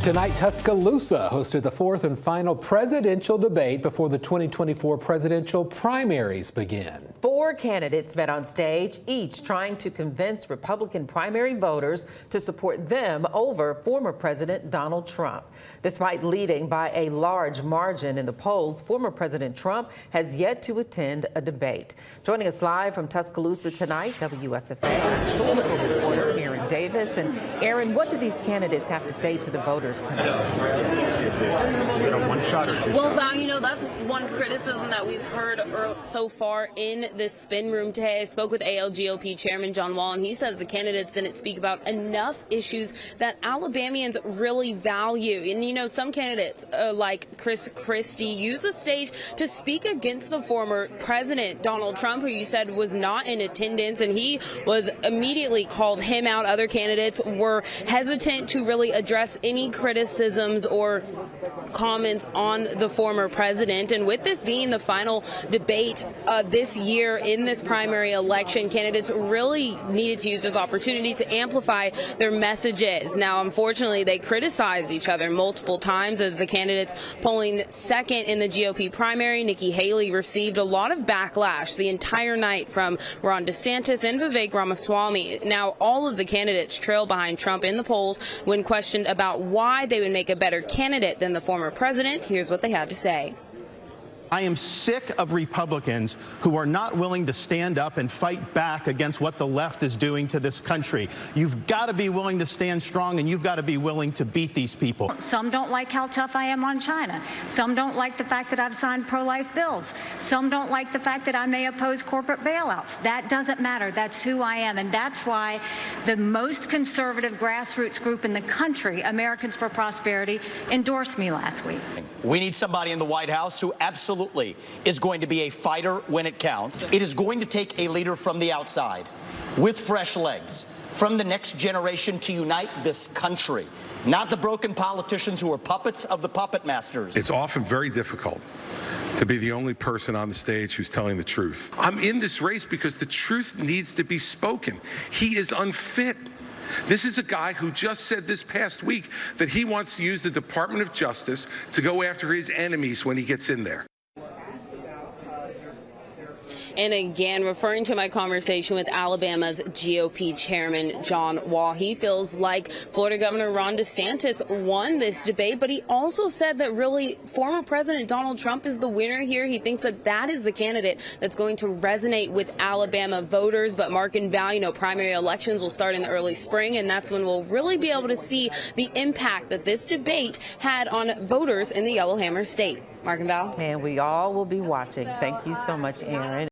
Tonight, Tuscaloosa hosted the fourth and final presidential debate before the 2024 presidential primaries begin. 4 candidates met on stage, each trying to convince Republican primary voters to support them over former President Donald Trump. Despite leading by a large margin in the polls, former President Trump has yet to attend a debate. Joining us live from Tuscaloosa tonight, WSFA political reporter Aaron Davis. And Aaron, what do these candidates have to say to the voters tonight? Well, Val, you know, that's one criticism that we've heard so far in this spin room today. I spoke with GOP Chairman John Wall, and he says the candidates didn't speak about enough issues that Alabamians really value. And, you know, some candidates like Chris Christie use the stage to speak against the former president, Donald Trump, who you said was not in attendance, and he was immediately called him out. Other candidates were hesitant to really address any criticisms or comments on the former president. And with this being the final debate this year in this primary election, candidates really needed to use this opportunity to amplify their messages. Now, unfortunately, they criticized each other multiple times, as the candidates polling second in the GOP primary, Nikki Haley, received a lot of backlash the entire night from Ron DeSantis and Vivek Ramaswamy. Now, all of the candidates trail behind Trump in the polls when questioned about why they would make a better candidate than the former president. Here's what they had to say. I am sick of Republicans who are not willing to stand up and fight back against what the left is doing to this country. You've got to be willing to stand strong, and you've got to be willing to beat these people. Some don't like how tough I am on China. Some don't like the fact that I've signed pro-life bills. Some don't like the fact that I may oppose corporate bailouts. That doesn't matter. That's who I am, and that's why the most conservative grassroots group in the country, Americans for Prosperity, endorsed me last week. We need somebody in the White House who absolutely is going to be a fighter when it counts. It is going to take a leader from the outside with fresh legs from the next generation to unite this country, not the broken politicians who are puppets of the puppet masters. It's often very difficult to be the only person on the stage who's telling the truth. I'm in this race because the truth needs to be spoken. He is unfit. This is a guy who just said this past week that he wants to use the Department of Justice to go after his enemies when he gets in there. And again, referring to my conversation with Alabama's GOP chairman, John Wall, he feels like Florida Governor Ron DeSantis won this debate, but he also said that really former President Donald Trump is the winner here. He thinks that that is the candidate that's going to resonate with Alabama voters. But Mark and Val, you know, primary elections will start in the early spring, and that's when we'll really be able to see the impact that this debate had on voters in the Yellowhammer State. Mark and Val. And we all will be watching. Thank you so much, Aaron.